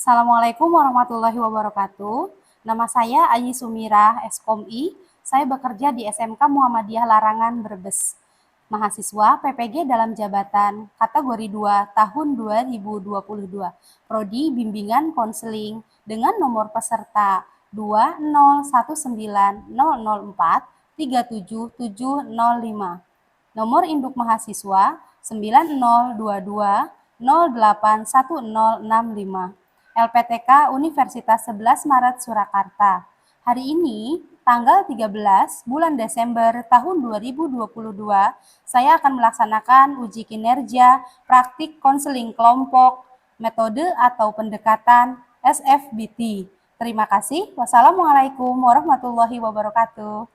Assalamualaikum warahmatullahi wabarakatuh. Nama saya Ayi Sumirah, SKOMI. Saya bekerja di SMK Muhammadiyah Larangan, Brebes. Mahasiswa PPG dalam jabatan kategori 2 tahun 2022. Prodi Bimbingan Konseling dengan nomor peserta 20190043775. Nomor induk mahasiswa 9022081065. LPTK Universitas 11 Maret Surakarta. Hari ini, tanggal 13 bulan Desember tahun 2022, saya akan melaksanakan uji kinerja praktik konseling kelompok, metode atau pendekatan SFBT. Terima kasih. Wassalamualaikum warahmatullahi wabarakatuh.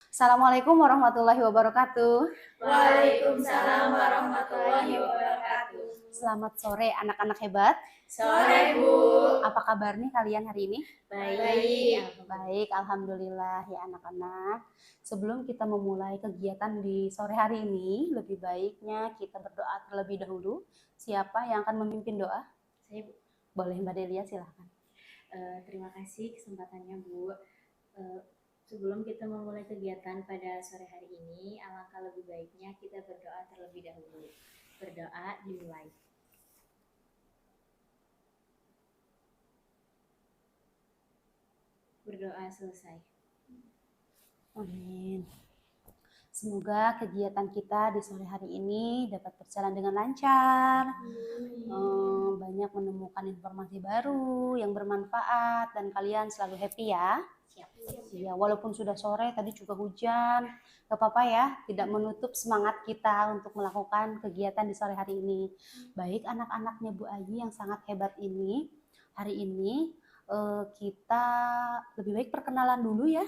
Assalamualaikum warahmatullahi wabarakatuh. Waalaikumsalam warahmatullahi wabarakatuh. Selamat sore anak-anak hebat. Sore, Bu. Apa kabar nih kalian hari ini? Baik. Baik, alhamdulillah ya anak-anak. Sebelum kita memulai kegiatan di sore hari ini, lebih baiknya kita berdoa terlebih dahulu. Siapa yang akan memimpin doa? Saya, Bu. Boleh Mbak Delia, silahkan. Terima kasih kesempatannya, Bu. Sebelum kita memulai kegiatan pada sore hari ini, alangkah lebih baiknya kita berdoa terlebih dahulu. Berdoa dimulai. Berdoa selesai. Amin. Semoga kegiatan kita di sore hari ini dapat berjalan dengan lancar. Banyak menemukan informasi baru yang bermanfaat dan kalian selalu happy ya. Siap. Ya, walaupun sudah sore, tadi juga hujan, gak apa-apa ya, tidak menutup semangat kita untuk melakukan kegiatan di sore hari ini. Baik anak-anaknya Bu Ayi yang sangat hebat ini, hari ini kita lebih baik perkenalan dulu ya.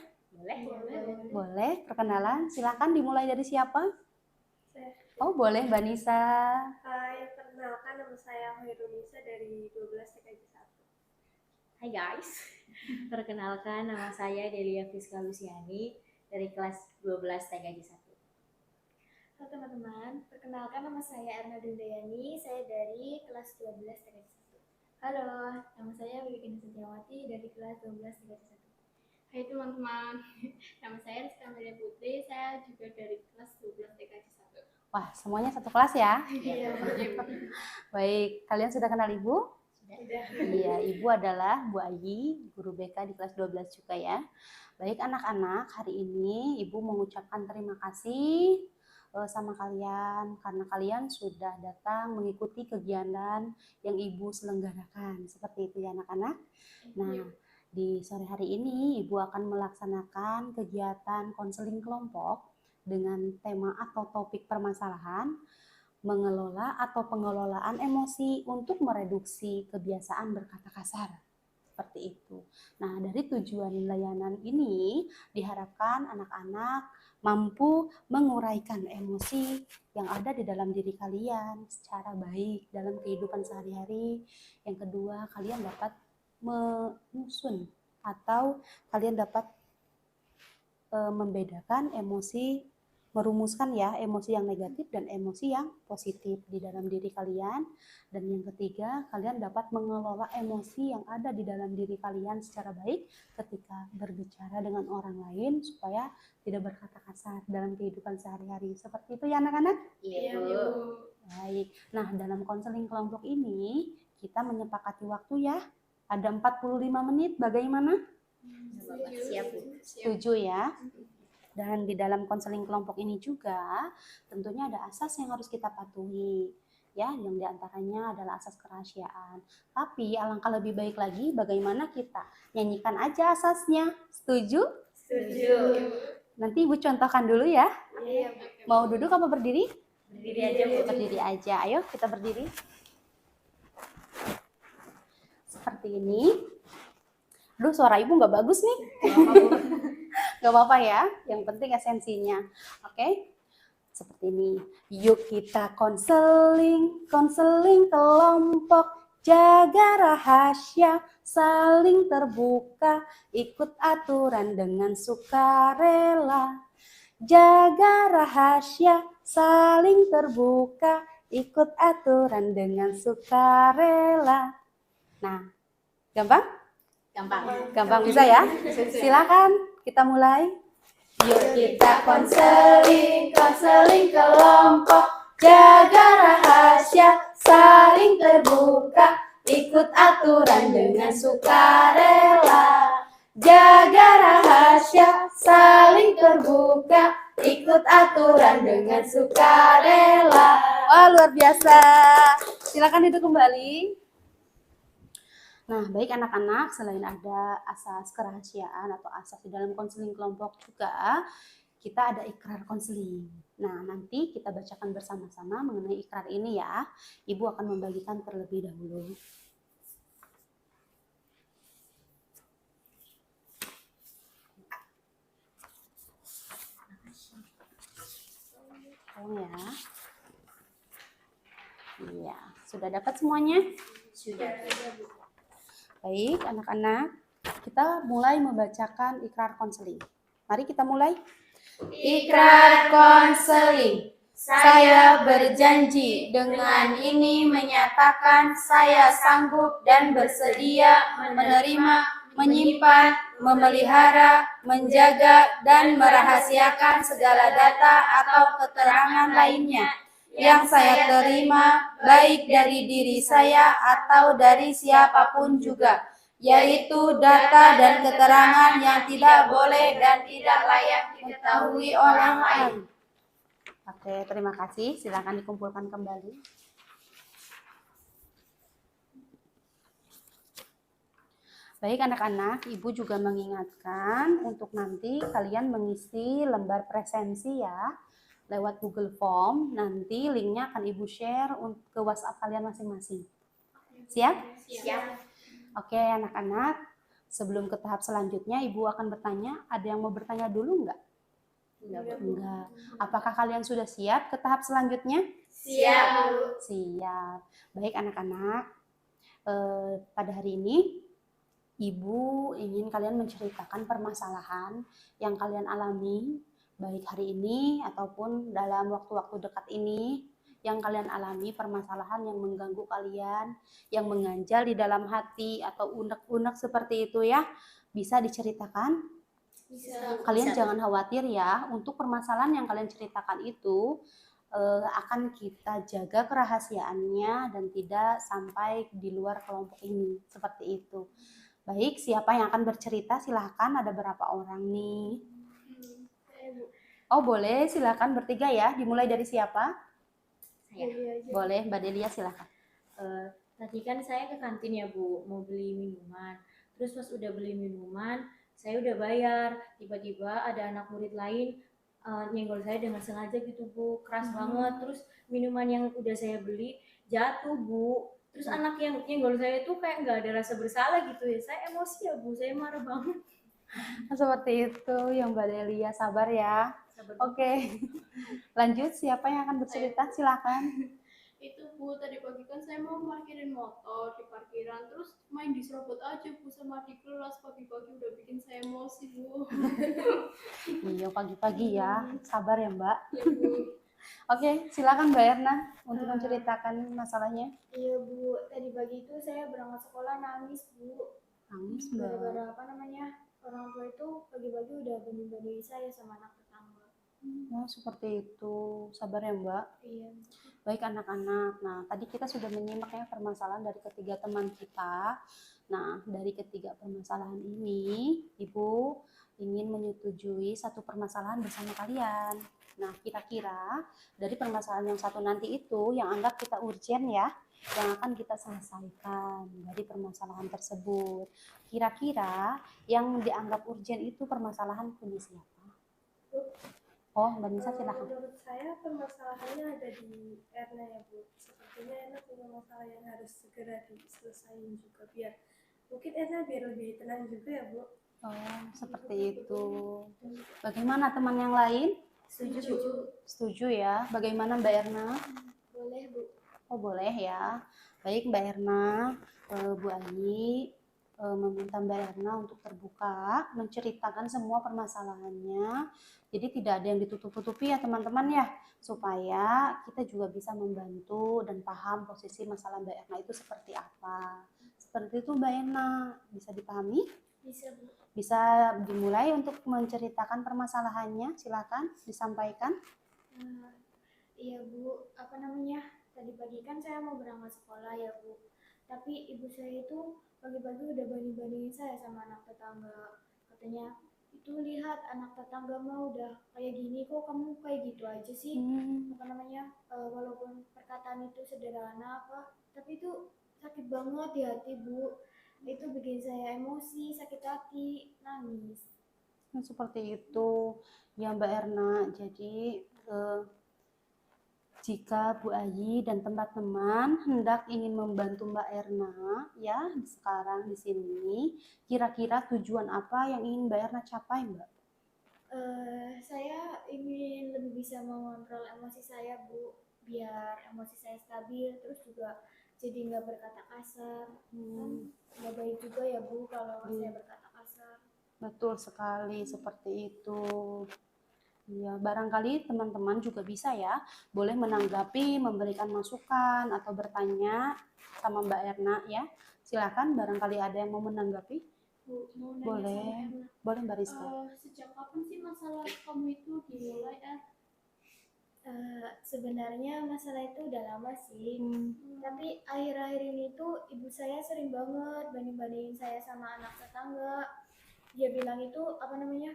Boleh perkenalan, silakan dimulai dari siapa? Oh boleh Mbak Nisa. Hai, perkenalkan nama saya Hoirunisa dari 12 TKJ 1. Hai guys, perkenalkan nama saya Delia Fiska Luciani dari kelas 12 TKJ 1. Halo teman-teman, perkenalkan nama saya Erna Dundayani, saya dari kelas 12 TKJ 1. Halo, nama saya Wiwin Setiawati dari kelas 12 TKJ 1. Hai teman-teman, nama saya Rizka Amelia Putri, saya juga dari kelas 12 TKJ 1. Wah, semuanya satu kelas ya? Iya. Baik, kalian sudah kenal Ibu? Sudah. Iya, Ibu adalah Bu Ayi, guru BK di kelas 12 juga ya. Baik anak-anak, hari ini Ibu mengucapkan terima kasih sama kalian karena kalian sudah datang mengikuti kegiatan yang Ibu selenggarakan. Seperti itu ya anak-anak. Nah, di sore hari ini Ibu akan melaksanakan kegiatan konseling kelompok dengan tema atau topik permasalahan mengelola atau pengelolaan emosi untuk mereduksi kebiasaan berkata kasar. Seperti itu. Nah, dari tujuan layanan ini diharapkan anak-anak mampu menguraikan emosi yang ada di dalam diri kalian secara baik dalam kehidupan sehari-hari. Yang kedua, kalian dapat menyusun atau kalian dapat membedakan emosi, merumuskan ya emosi yang negatif dan emosi yang positif di dalam diri kalian. Dan yang ketiga, kalian dapat mengelola emosi yang ada di dalam diri kalian secara baik ketika berbicara dengan orang lain supaya tidak berkata kasar dalam kehidupan sehari-hari. Seperti itu ya anak-anak? Iya, Bu. Baik. Nah, dalam konseling kelompok ini kita menyepakati waktu ya. Ada 45 menit, bagaimana? Siap, Bu. Setuju ya? Dan di dalam konseling kelompok ini juga tentunya ada asas yang harus kita patuhi. Ya, yang diantaranya adalah asas kerahasiaan. Tapi alangkah lebih baik lagi bagaimana kita nyanyikan aja asasnya. Setuju? Setuju. Nanti Ibu contohkan dulu ya. Iya. Mau duduk apa berdiri? Berdiri aja, Bu. Berdiri aja. Ayo kita berdiri. Seperti ini. Aduh, suara Ibu nggak bagus nih. Nggak apa-apa ya, yang penting esensinya. Oke? Seperti ini. Yuk kita konseling kelompok, jaga rahasia, saling terbuka, ikut aturan dengan sukarela. Jaga rahasia, saling terbuka, ikut aturan dengan sukarela. Nah, gampang? Gampang. Gampang bisa ya? Silakan kita mulai. Yuk kita konseling, konseling kelompok, jaga rahasia, saling terbuka, ikut aturan dengan sukarela. Jaga rahasia, saling terbuka, ikut aturan dengan sukarela. Wah, luar biasa. Silakan duduk kembali. Nah, baik anak-anak, selain ada asas kerahasiaan atau asas di dalam konseling kelompok juga, kita ada ikrar konseling. Nah, nanti kita bacakan bersama-sama mengenai ikrar ini ya. Ibu akan membagikan terlebih dahulu. Tolong ya. Iya, sudah dapat semuanya? Sudah. Baik, anak-anak, kita mulai membacakan ikrar konseling. Mari kita mulai. Ikrar konseling. Saya berjanji dengan ini menyatakan saya sanggup dan bersedia menerima, menyimpan, memelihara, menjaga, dan merahasiakan segala data atau keterangan lainnya yang saya terima baik dari diri saya atau dari siapapun juga, yaitu data dan keterangan yang tidak boleh dan tidak layak diketahui orang lain. Oke, terima kasih. Silakan dikumpulkan kembali. Baik anak-anak, Ibu juga mengingatkan untuk nanti kalian mengisi lembar presensi ya lewat Google Form. Nanti linknya akan Ibu share ke WhatsApp kalian masing-masing. Siap? Siap. Oke anak-anak, sebelum ke tahap selanjutnya Ibu akan bertanya. Ada yang mau bertanya dulu enggak? Enggak. Apakah kalian sudah siap ke tahap selanjutnya? Siap. Siap. Baik anak-anak, pada hari ini Ibu ingin kalian menceritakan permasalahan yang kalian alami baik hari ini ataupun dalam waktu-waktu dekat ini, yang kalian alami permasalahan yang mengganggu kalian, yang mengganjal di dalam hati atau unek-unek seperti itu ya. Bisa diceritakan? Bisa. Kalian Bisa. jangan khawatir ya, untuk permasalahan yang kalian ceritakan itu akan kita jaga kerahasiaannya dan tidak sampai di luar kelompok ini, seperti itu. Baik, siapa yang akan bercerita? Silahkan, ada berapa orang nih? Oh boleh, silahkan bertiga ya. Dimulai dari siapa? Saya. Boleh, Mbak Delia silahkan. Tadi kan saya ke kantin ya Bu, mau beli minuman. Terus pas udah beli minuman, saya udah bayar. Tiba-tiba ada anak murid lain nyenggol saya dengan sengaja gitu Bu, keras banget. Terus minuman yang udah saya beli jatuh Bu. Terus anak yang nyenggol saya tuh kayak nggak ada rasa bersalah gitu ya. Saya emosi ya Bu, saya marah banget. Seperti itu yang Mbak Delia, sabar ya. Oke, lanjut siapa yang akan bercerita? Silahkan. Itu Bu, tadi pagi kan saya mau parkirin motor di parkiran, terus main diserobot aja Bu sama di kelas. Pagi-pagi udah bikin saya emosi Bu. Iya pagi-pagi ya, sabar ya Mbak. Ya Bu. Oke, silakan Mbak Erna untuk menceritakan masalahnya. Iya Bu, tadi pagi itu saya berangkat sekolah nangis Bu. Nangis Mbak. Gara-gara apa namanya, orang tua itu pagi-pagi udah banding-bandingin saya sama anak tetangga. Oh seperti itu, sabar ya Mbak. Iya. Baik anak-anak, nah tadi kita sudah menyimak ya permasalahan dari ketiga teman kita. Nah dari ketiga permasalahan ini, Ibu ingin menyetujui satu permasalahan bersama kalian. Nah kira-kira dari permasalahan yang satu nanti itu yang anggap kita urgent ya, yang akan kita selesaikan dari permasalahan tersebut. Kira-kira yang dianggap urgent itu permasalahan punya siapa? Oh Mbak Nisa silahkan. Menurut saya permasalahannya ada di Erna ya Bu. Sepertinya Erna punya masalah yang harus segera diselesaikan juga biar mungkin Erna biar lebih tenang juga ya Bu. Oh seperti itu. Bagaimana teman yang lain? Setuju. Setuju ya. Bagaimana Mbak Erna? Boleh Bu. Oh boleh ya. Baik Mbak Erna, Bu Ayi meminta Mbak Erna untuk terbuka, menceritakan semua permasalahannya. Jadi tidak ada yang ditutup-tutupi ya teman-teman ya, supaya kita juga bisa membantu dan paham posisi masalah Mbak Erna itu seperti apa. seperti itu Mbak Ena. Bisa dipahami? Bisa, Bu. Bisa dimulai untuk menceritakan permasalahannya, silakan disampaikan. Iya, Bu, apa namanya? Tadi pagi kan saya mau berangkat sekolah ya, Bu. Tapi ibu saya itu pagi-pagi udah banding-bandingin saya sama anak tetangga. Katanya, itu lihat anak tetangga mah udah kayak gini, kok kamu kayak gitu aja sih? Apa namanya? Walaupun perkataan itu sederhana apa, tapi itu sakit banget di hati, Bu. Itu bikin saya emosi, sakit hati, nangis. Seperti itu ya Mbak Erna. Jadi jika Bu Ayi dan teman-teman hendak ingin membantu Mbak Erna ya sekarang di sini, kira-kira tujuan apa yang ingin Mbak Erna capai Mbak? Saya ingin lebih bisa mengontrol emosi saya, Bu, biar emosi saya stabil, terus juga jadi nggak berkata kasar. Kan nggak baik juga ya, Bu, kalau saya berkata kasar. Betul sekali, seperti itu. Ya, barangkali teman-teman juga bisa ya, boleh menanggapi, memberikan masukan atau bertanya sama Mbak Erna ya. Silakan, barangkali ada yang mau menanggapi. Bu, mau nanya Boleh, sama Erna. boleh Mbak Rizka. Sejak kapan sih masalah kamu itu dimulai, sebenarnya masalah itu udah lama sih. Tapi akhir-akhir ini tuh ibu saya sering banget banding-bandingin saya sama anak tetangga. Dia bilang itu apa namanya?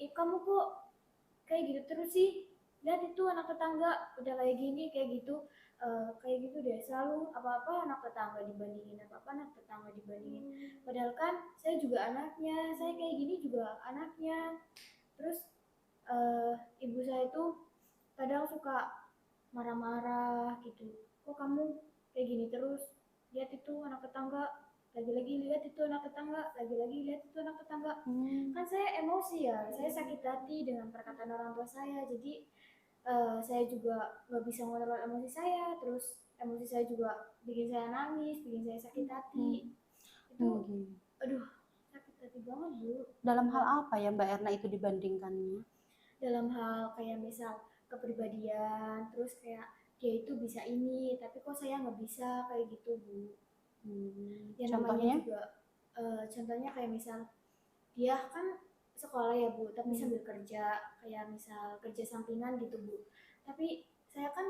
Kamu kok kayak gitu terus sih? Lihat itu anak tetangga udah kayak gini, kayak gitu. Kayak gitu deh, selalu apa-apa anak tetangga dibandingin, apa-apa anak tetangga dibandingin. Padahal kan saya juga anaknya, saya kayak gini juga anaknya. Terus ibu saya itu kadang suka marah-marah gitu. Kok kamu kayak gini terus? Lihat itu anak tetangga, lagi-lagi lihat itu anak tetangga, lagi-lagi lihat itu anak tetangga. Kan saya emosi ya, saya sakit hati dengan perkataan orang tua saya. Jadi saya juga nggak bisa mengontrol emosi saya, terus emosi saya juga bikin saya nangis, bikin saya sakit hati. Itu aduh, sakit hati banget, Bu. Dalam hal apa ya Mbak Erna itu dibandingkannya? Dalam hal kayak misal kepribadian, terus kayak dia itu bisa ini tapi kok saya nggak bisa, kayak gitu, Bu. Ya namanya Contohnya? juga contohnya kayak misal dia kan sekolah ya, Bu, tapi sambil kerja, kayak misal kerja sampingan gitu, Bu. Tapi saya kan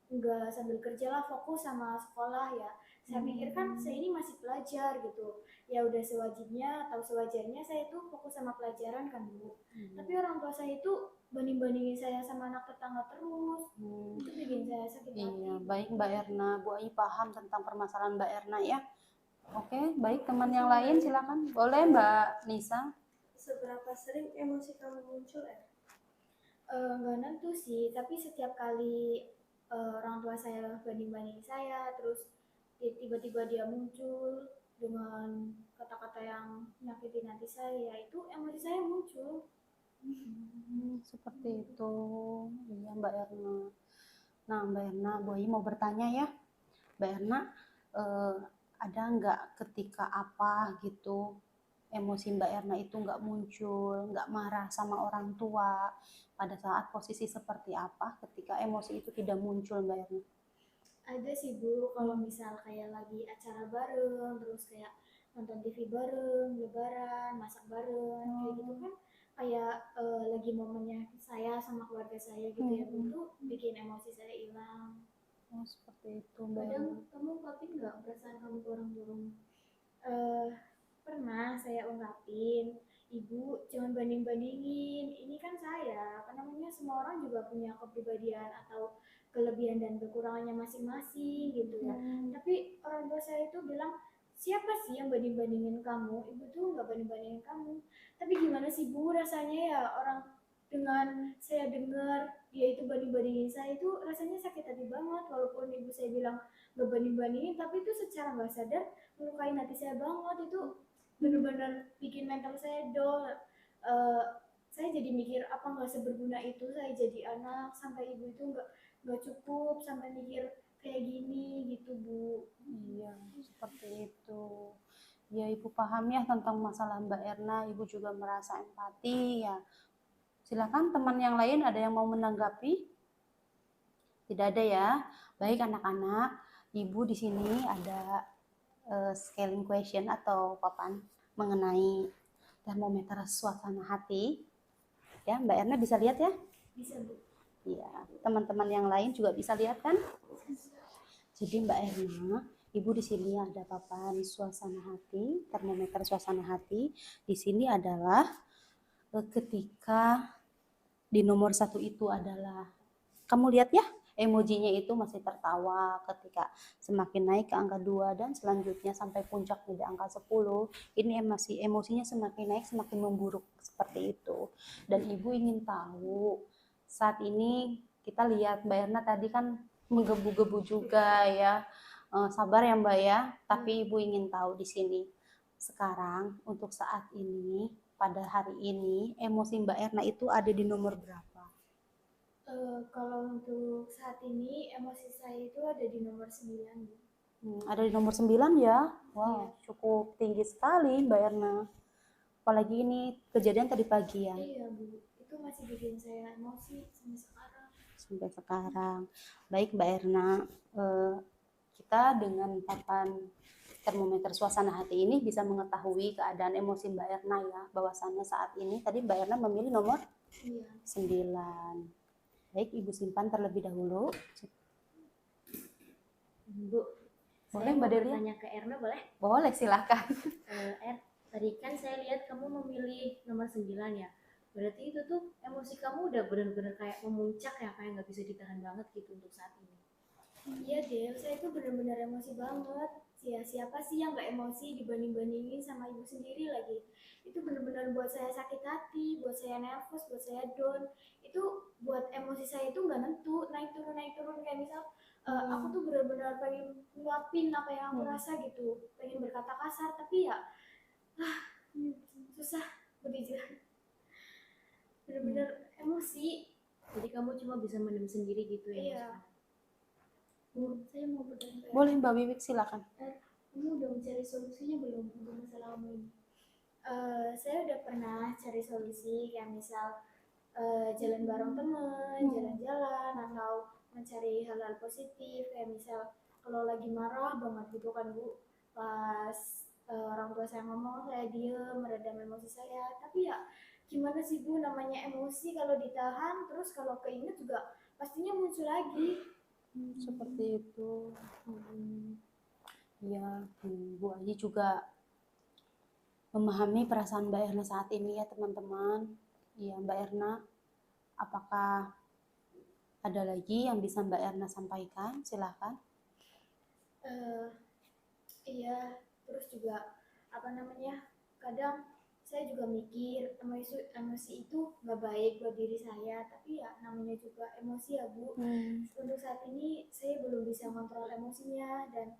nggak sambil kerja lah, fokus sama sekolah ya. Saya pikir kan saya ini masih pelajar gitu, ya udah sewajibnya atau sewajarnya saya tuh fokus sama pelajaran kan, Bu. Tapi orang tua saya itu banding-bandingin saya sama anak tetangga terus. Itu bikin saya sakit hati. Iya, baik Mbak Erna. Bu Ayi paham tentang permasalahan Mbak Erna ya. Oke, baik teman yang lain silakan. Boleh Mbak Nisa. Seberapa sering emosi kamu muncul, nggak nentu sih, tapi setiap kali orang tua saya banding-bandingin saya, terus tiba-tiba dia muncul dengan kata-kata yang nyakitin hati saya, itu emosi saya muncul. Seperti itu. Iya Mbak Erna. Nah Mbak Erna, Bu Ayi mau bertanya ya. Mbak Erna, ada nggak ketika apa gitu emosi Mbak Erna itu nggak muncul, nggak marah sama orang tua, pada saat posisi seperti apa ketika emosi itu tidak muncul Mbak Erna? Ada sih, Bu, kalau misal kayak lagi acara bareng, terus kayak nonton TV bareng, lebaran, masak bareng, kayak gitu kan kayak lagi momennya saya sama keluarga saya gitu ya, Bu, itu bikin emosi saya hilang. Oh seperti itu Mbak Kadang Erna. kamu ungkapin nggak perasaan kamu ke orang tua? Pernah saya ungkapin, ibu jangan banding-bandingin, ini kan saya, apa namanya, semua orang juga punya kepribadian atau kelebihan dan kekurangannya masing-masing gitu ya. Tapi orang tua saya itu bilang, siapa sih yang banding-bandingin kamu? Ibu tuh nggak banding-bandingin kamu. Tapi gimana sih, Bu, rasanya ya orang dengan saya dengar dia itu banding-bandingin saya itu rasanya sakit hati banget, walaupun ibu saya bilang nggak banding-bandingin, tapi itu secara nggak sadar melukai hati saya banget. Itu bener-bener bikin mental saya down. Saya jadi mikir apa nggak seberguna itu saya jadi anak, sampai ibu itu nggak cukup sampai mikir kayak gini gitu, Bu. Iya seperti itu. Ya Ibu paham ya tentang masalah Mbak Erna, Ibu juga merasa empati ya. Silakan teman yang lain ada yang mau menanggapi? Tidak ada ya. Baik anak-anak, Ibu di sini ada scaling question atau papan mengenai termometer suasana hati. Ya, Mbak Erna bisa lihat ya? Bisa, Bu. Iya, teman-teman yang lain juga bisa lihat kan? Jadi Mbak Erna, Ibu di sini ada papan suasana hati, termometer suasana hati. Di sini adalah ketika di nomor 1 itu adalah, kamu lihat ya, emojinya itu masih tertawa ketika semakin naik ke angka 2 dan selanjutnya sampai puncaknya di angka 10. Ini emosinya semakin naik, semakin memburuk seperti itu. Dan Ibu ingin tahu, saat ini kita lihat Mbak Erna tadi kan menggebu-gebu juga ya. Sabar ya Mbak ya, tapi Ibu ingin tahu di sini sekarang untuk saat ini, pada hari ini, emosi Mbak Erna itu ada di nomor berapa? Kalau untuk saat ini emosi saya itu ada di nomor 9, Bu. Ada di nomor 9 ya. Wow, cukup tinggi sekali Mbak Erna. Apalagi ini kejadian tadi pagi ya. Iya, Bu. Itu masih bikin saya emosi sampai sekarang. Sampai sekarang. Baik Mbak Erna, kita dengan papan termometer suasana hati ini bisa mengetahui keadaan emosi Mbak Erna ya. Bahwasannya saat ini tadi Mbak Erna memilih nomor 9. Baik, Ibu simpan terlebih dahulu. Bu, Boleh saya Mbak mau Delia? bertanya ke Erna boleh? Boleh, silakan. Tadi kan saya lihat kamu memilih nomor 9 ya. Berarti itu tuh emosi kamu udah benar-benar kayak memuncak ya, kayak nggak bisa ditahan banget gitu untuk saat ini. Iya deh, saya itu benar-benar emosi banget. Siapa sih yang nggak emosi dibanding-bandingin sama ibu sendiri lagi? Itu benar-benar buat saya sakit hati, buat saya nervous, buat saya down. Itu buat emosi saya itu nggak nentu, naik turun kayak misal aku tuh benar-benar pengen ngeluapin apa yang aku rasa gitu, pengen berkata kasar tapi ya susah berbicara. Benar-benar emosi. Jadi kamu cuma bisa mendem sendiri gitu ya? Iya. Bu, saya mau bertanya. Boleh Mbak Wiwik, silakan. Kamu udah mencari solusinya belum untuk masalah kamu ini? Saya udah pernah cari solusi kayak misal jalan bareng temen, jalan-jalan, atau mencari hal-hal positif kayak misal kalau lagi marah banget gitu kan Bu, pas orang tua saya ngomong saya diem meredam emosi saya, tapi ya gimana sih Bu, namanya emosi kalau ditahan terus kalau keinget juga pastinya muncul lagi. Seperti itu. Ya, Bu Aji juga memahami perasaan Mbak Erna saat ini ya teman-teman. Ya Mbak Erna, apakah ada lagi yang bisa Mbak Erna sampaikan? Silakan. Iya, terus juga apa namanya? Kadang saya juga mikir emosi itu nggak baik buat diri saya, tapi ya namanya juga emosi ya Bu. Untuk saat ini saya belum bisa kontrol emosinya dan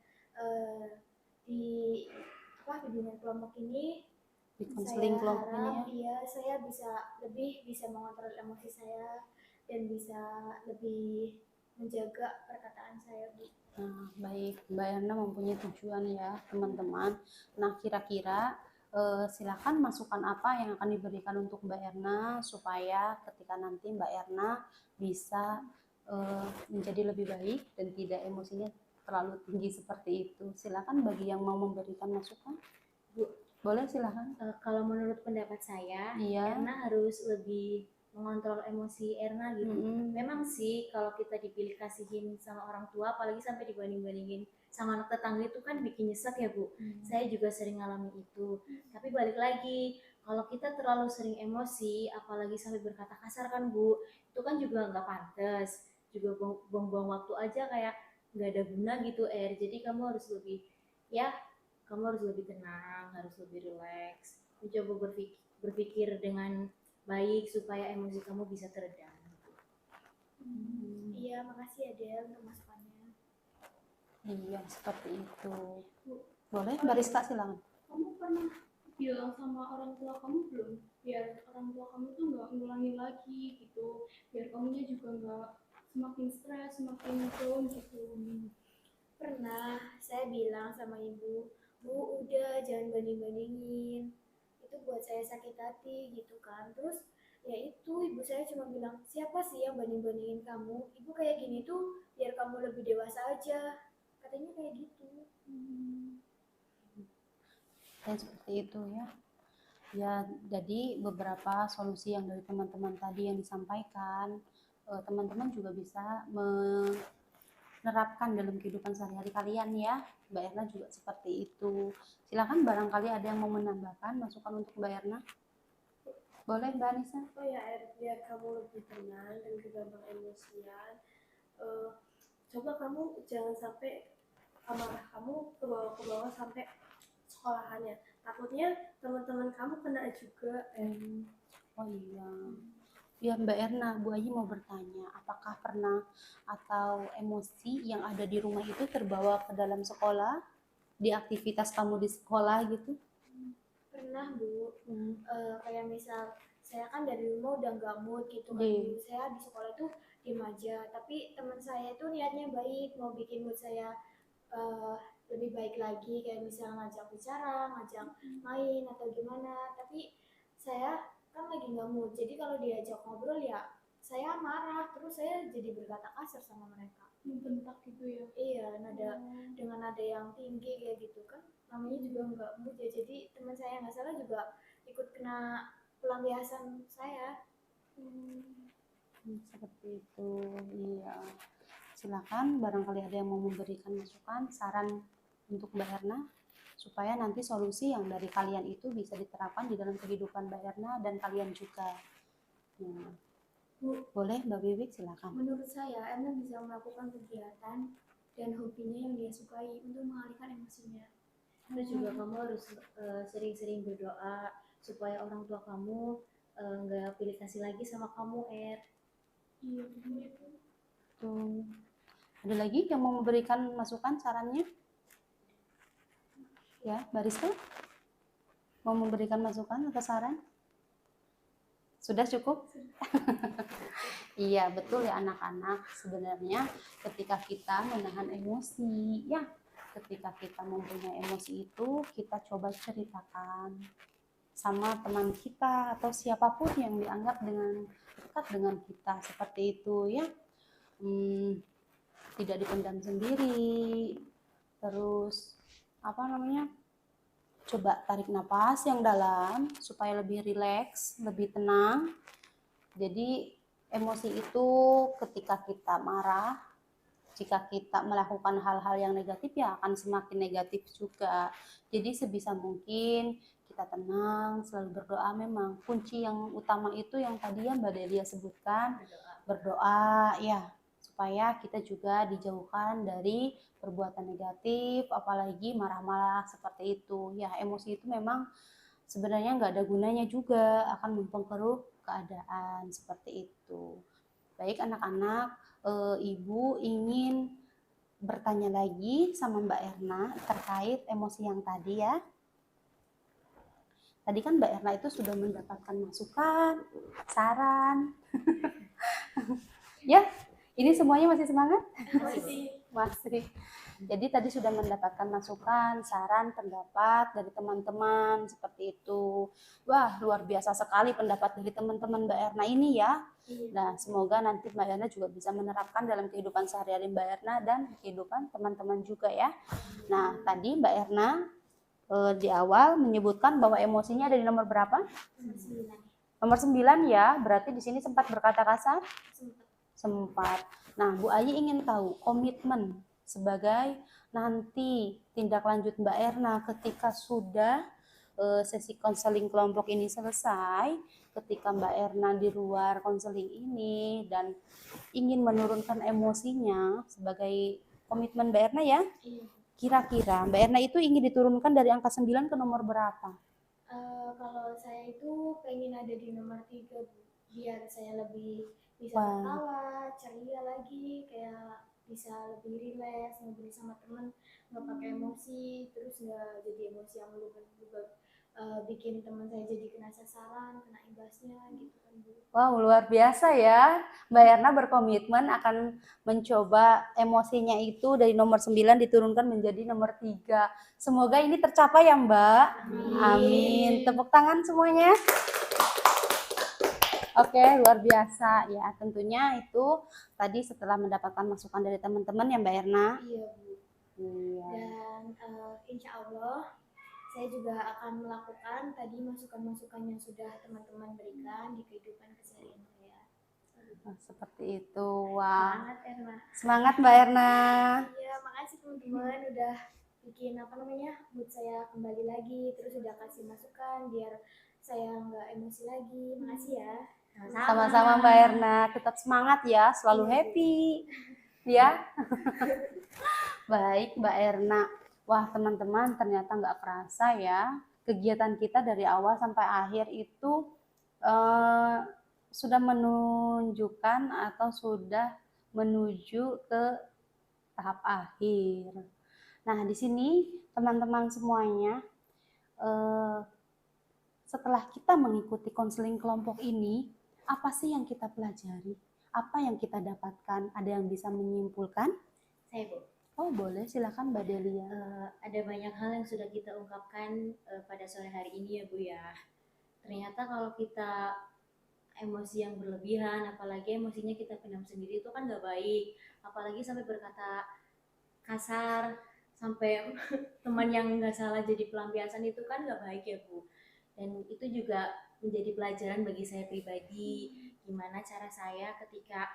di di dunia kelompok ini Di saya konseling kelompok ini harap ya. saya bisa mengontrol emosi saya dan bisa lebih menjaga perkataan saya Bu. Nah, baik, Mbak Erna mempunyai tujuan ya teman-teman. Nah, kira-kira silakan masukan apa yang akan diberikan untuk Mbak Erna supaya ketika nanti Mbak Erna bisa menjadi lebih baik dan tidak emosinya terlalu tinggi seperti itu. Silakan bagi yang mau memberikan masukan. Bu, boleh silakan. Kalau menurut pendapat saya, Iya. Erna harus lebih mengontrol emosi Erna gitu. Memang sih kalau kita dipilih kasihin sama orang tua, apalagi sampai dibanding-bandingin sama anak tetangga itu kan bikin nyesek ya Bu. Saya juga sering ngalamin itu. Tapi balik lagi, kalau kita terlalu sering emosi, apalagi sampai berkata kasar kan Bu, itu kan juga nggak pantas. Juga buang-buang waktu aja, kayak nggak ada guna gitu Jadi kamu harus lebih, ya kamu harus lebih tenang, harus lebih rileks, mencoba berpikir dengan baik supaya emosi kamu bisa teredam. Iya, makasih ya Del untuk masukannya. Iya, seperti itu. Boleh, Mbak Rizka silakan. Kamu pernah bilang sama orang tua kamu belum? Biar orang tua kamu tuh nggak ngulangin lagi gitu. Biar kamunya juga nggak semakin stres, semakin down gitu. Pernah, saya bilang sama ibu, Bu, udah jangan banding-bandingin. Itu buat saya sakit hati gitu kan. Terus ya itu ibu saya cuma bilang, siapa sih yang banding-bandingin kamu? Ibu kayak gini tuh biar kamu lebih dewasa aja. katanya kayak gitu. Dan seperti itu ya. Ya, jadi beberapa solusi yang dari teman-teman tadi yang disampaikan, teman-teman juga bisa menerapkan dalam kehidupan sehari-hari kalian ya. Mbak Erna juga seperti itu. Silakan barangkali ada yang mau menambahkan masukan untuk Mbak Erna. Boleh Mbak Anissa? Oh ya, biar kamu lebih tenang dan gak gampang emosian, coba kamu jangan sampai amarah kamu ke bawah sampai sekolahannya. Takutnya teman-teman kamu kena juga. Oh iya. Ya Mbak Erna, Bu Ayi mau bertanya, apakah pernah atau emosi yang ada di rumah itu terbawa ke dalam sekolah, di aktivitas kamu di sekolah gitu? Pernah Bu, kayak misal saya kan dari rumah udah nggak mood gitu kan Iya. Bu. Saya di sekolah tuh diem aja, tapi teman saya tuh niatnya baik, mau bikin mood saya lebih baik lagi, kayak misal ngajak bicara, ngajak main atau gimana. Tapi saya kan lagi nggak mood, jadi kalau diajak ngobrol ya saya marah, terus saya jadi berkata kasar sama mereka. Membentak gitu ya. Iya, dengan nada yang tinggi kayak gitu kan, namanya juga nggak mood ya. Jadi teman saya nggak salah juga ikut kena pelampiasan saya. Seperti itu, iya. Silakan barangkali ada yang mau memberikan masukan, saran untuk Mbak Erna, supaya nanti solusi yang dari kalian itu bisa diterapkan di dalam kehidupan Mbak Erna dan kalian juga. Boleh Mbak Wiwik, silakan. Menurut saya, Erna bisa melakukan kegiatan dan hobinya yang dia sukai untuk mengalihkan emosinya. Terus juga kamu harus sering-sering berdoa supaya orang tua kamu nggak pilih kasih lagi sama kamu, Iya, begitu. Tuh. Ada lagi yang mau memberikan masukan, sarannya? Ya, Mbak Rizka? Mau memberikan masukan atau saran? Sudah cukup? Iya, betul ya anak-anak. Sebenarnya ketika kita menahan emosi, ya, ketika kita mempunyai emosi itu, kita coba ceritakan sama teman kita atau siapapun yang dianggap dengan dekat dengan kita, seperti itu ya. Tidak dipendam sendiri. Terus coba tarik napas yang dalam supaya lebih rileks, lebih tenang. Jadi emosi itu ketika kita marah, jika kita melakukan hal-hal yang negatif ya akan semakin negatif juga. Jadi sebisa mungkin kita tenang, selalu berdoa. Memang kunci yang utama itu yang tadi ya Mbak Delia sebutkan, berdoa ya, supaya kita juga dijauhkan dari perbuatan negatif, apalagi marah-marah seperti itu. Ya, emosi itu memang sebenarnya nggak ada gunanya juga, akan mempengaruhi keadaan seperti itu. Baik anak-anak, Ibu ingin bertanya lagi sama Mbak Erna terkait emosi yang tadi ya. Tadi kan Mbak Erna itu sudah mendapatkan masukan, saran. Ya, ini semuanya masih semangat? Masih. Jadi tadi sudah mendapatkan masukan, saran, pendapat dari teman-teman seperti itu. Wah, luar biasa sekali pendapat dari teman-teman Mbak Erna ini ya. Nah, semoga nanti Mbak Erna juga bisa menerapkan dalam kehidupan sehari-hari Mbak Erna dan kehidupan teman-teman juga ya. Nah, tadi Mbak Erna di awal menyebutkan bahwa emosinya ada di nomor berapa? Nomor 9 ya, berarti di sini sempat berkata kasar? Sempat. Nah, Bu Ayi ingin tahu komitmen sebagai nanti tindak lanjut Mbak Erna ketika sudah sesi konseling kelompok ini selesai, ketika Mbak Erna di luar konseling ini dan ingin menurunkan emosinya sebagai komitmen Mbak Erna ya. Kira-kira Mbak Erna itu ingin diturunkan dari angka 9 ke nomor berapa? Kalau saya itu pengen ada di nomor 3, biar saya lebih bisa tertawa, ceria lagi, kayak bisa lebih rileks, ngobrol sama teman, nggak pakai emosi, terus nggak jadi emosi yang juga bikin teman saya jadi kena sasaran, kena imbasnya gitu kan Bu. Wow, luar biasa ya. Mbak Erna berkomitmen akan mencoba emosinya itu dari nomor 9 diturunkan menjadi nomor 3. Semoga ini tercapai ya Mbak. Amin. Tepuk tangan semuanya. Oke, luar biasa ya. Tentunya itu tadi setelah mendapatkan masukan dari teman-teman ya Mbak Erna. Iya Bu. Iya. Dan insya Allah saya juga akan melakukan tadi masukan-masukan yang sudah teman-teman berikan di kehidupan keseharian saya. Nah, seperti itu. Wah, Semangat Erna. semangat Mbak Erna. Iya, makasih teman-teman udah bikin mood saya kembali lagi, terus udah kasih masukan biar saya nggak emosi lagi. Makasih ya. Sama-sama Mbak Erna, tetap semangat ya, selalu happy. Ya. Baik Mbak Erna. Wah teman-teman, ternyata nggak kerasa ya, kegiatan kita dari awal sampai akhir itu sudah menunjukkan atau sudah menuju ke tahap akhir. Nah, di sini teman-teman semuanya, setelah kita mengikuti konseling kelompok ini, apa sih yang kita pelajari? Apa yang kita dapatkan? Ada yang bisa menyimpulkan? Saya, Bu. Oh, boleh, silakan Mbak Delia. Ada banyak hal yang sudah kita ungkapkan pada sore hari ini ya Bu ya. Ternyata kalau kita emosi yang berlebihan, apalagi emosinya kita pendam sendiri itu kan nggak baik. Apalagi sampai berkata kasar, sampai teman yang nggak salah jadi pelampiasan itu kan nggak baik ya Bu. Dan itu juga menjadi pelajaran bagi saya pribadi, gimana cara saya ketika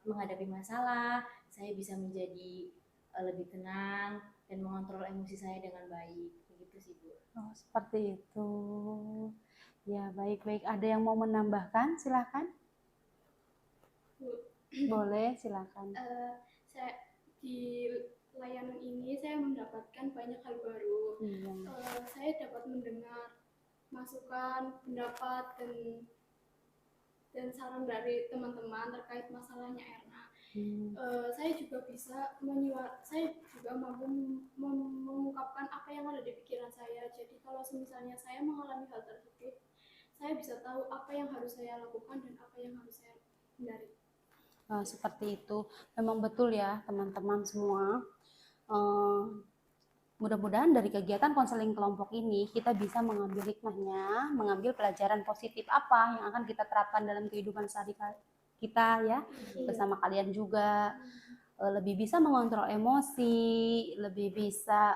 menghadapi masalah, saya bisa menjadi lebih tenang dan mengontrol emosi saya dengan baik. Begitu sih Bu. Oh, seperti itu. Ya, baik-baik. Ada yang mau menambahkan? Silakan. Boleh, silakan. Saya di layanan ini saya mendapatkan banyak hal baru. Iya. Saya dapat mendengar masukan, pendapat dan saran dari teman-teman terkait masalahnya Erna. Saya juga mampu mengungkapkan apa yang ada di pikiran saya. Jadi kalau misalnya saya mengalami hal tersebut, saya bisa tahu apa yang harus saya lakukan dan apa yang harus saya hindari. Seperti itu. Memang betul ya teman-teman semua. Mudah-mudahan dari kegiatan konseling kelompok ini kita bisa mengambil hikmahnya, mengambil pelajaran positif apa yang akan kita terapkan dalam kehidupan sehari-hari kita ya, bersama kalian juga. Lebih bisa mengontrol emosi, lebih bisa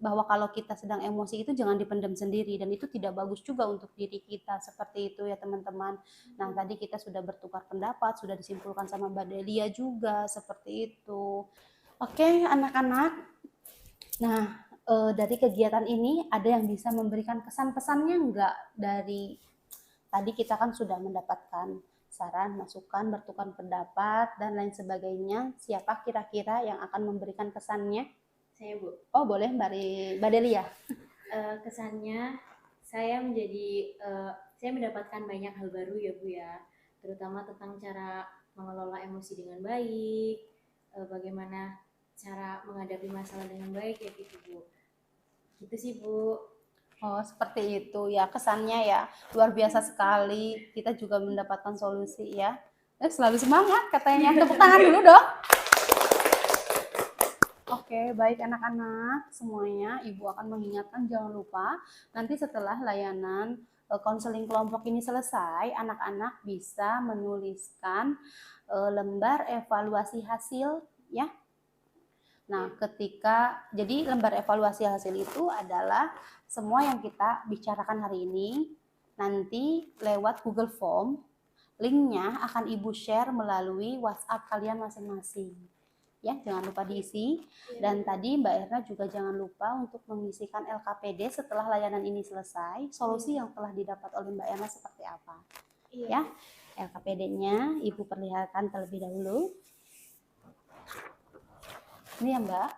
bahwa kalau kita sedang emosi itu jangan dipendam sendiri, dan itu tidak bagus juga untuk diri kita, seperti itu ya teman-teman. Nah, tadi kita sudah bertukar pendapat, sudah disimpulkan sama Mbak Delia juga seperti itu. Oke, anak-anak. Nah, dari kegiatan ini ada yang bisa memberikan kesan-pesannya enggak? Dari tadi kita kan sudah mendapatkan saran, masukan, bertukar pendapat dan lain sebagainya. Siapa kira-kira yang akan memberikan kesannya? Saya Bu. Oh, boleh Mbak Delia. Kesannya saya mendapatkan banyak hal baru ya Bu ya, terutama tentang cara mengelola emosi dengan baik, bagaimana cara menghadapi masalah dengan baik ya gitu Bu. Gitu sih Bu. Oh, seperti itu ya, kesannya ya luar biasa sekali. Kita juga mendapatkan solusi ya. Selalu semangat katanya. Tepuk tangan dulu dong. Oke, baik anak-anak semuanya, Ibu akan mengingatkan jangan lupa nanti setelah layanan konseling kelompok ini selesai, anak-anak bisa menuliskan lembar evaluasi hasil ya. Nah, jadi lembar evaluasi hasil itu adalah semua yang kita bicarakan hari ini nanti lewat Google Form. Linknya akan Ibu share melalui WhatsApp kalian masing-masing. Ya, jangan lupa diisi. Dan tadi Mbak Erna juga jangan lupa untuk mengisikan LKPD setelah layanan ini selesai. Solusi yang telah didapat oleh Mbak Erna seperti apa? Ya, LKPD-nya Ibu perlihatkan terlebih dahulu. Ini ya Mbak.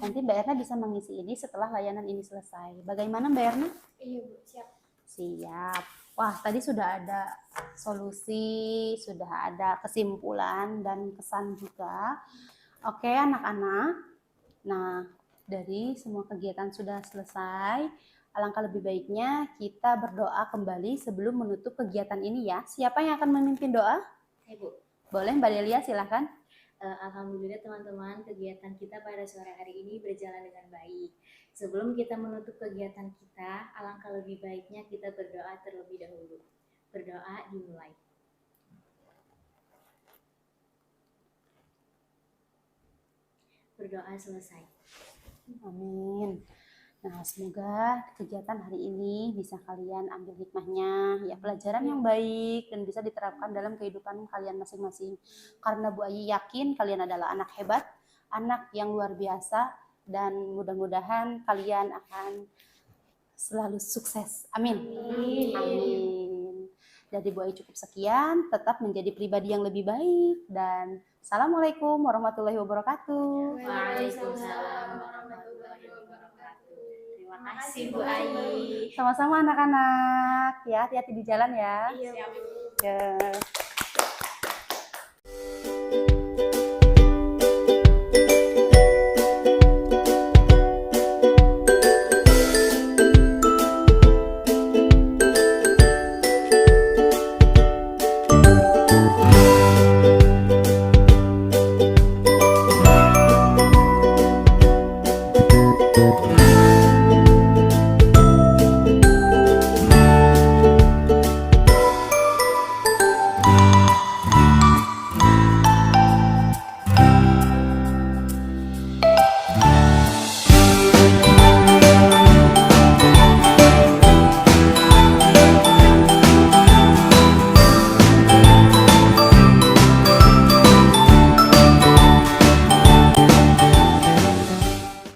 Nanti Mbak Erna bisa mengisi ini setelah layanan ini selesai. Bagaimana Mbak Erna? Iya Bu, siap. Siap. Wah, tadi sudah ada solusi, sudah ada kesimpulan dan kesan juga. Oke anak-anak, nah dari semua kegiatan sudah selesai, alangkah lebih baiknya kita berdoa kembali sebelum menutup kegiatan ini ya. Siapa yang akan memimpin doa? Ibu. Boleh Mbak Delia, silahkan. Alhamdulillah teman-teman, kegiatan kita pada sore hari ini berjalan dengan baik. Sebelum kita menutup kegiatan kita, alangkah lebih baiknya kita berdoa terlebih dahulu. Berdoa dimulai. berdoa selesai. Amin. Nah, semoga kegiatan hari ini bisa kalian ambil hikmahnya, ya pelajaran yang baik dan bisa diterapkan dalam kehidupan kalian masing-masing. Karena Bu Ayi yakin kalian adalah anak hebat, anak yang luar biasa, dan mudah-mudahan kalian akan selalu sukses. Amin. Amin. Dari Bu Ayi cukup sekian, tetap menjadi pribadi yang lebih baik, dan Assalamualaikum warahmatullahi wabarakatuh. Waalaikumsalam warahmatullahi wabarakatuh. Terima kasih Bu Ayi. Sama-sama anak-anak, ya hati-hati di jalan ya. Iya, Bu. Ya.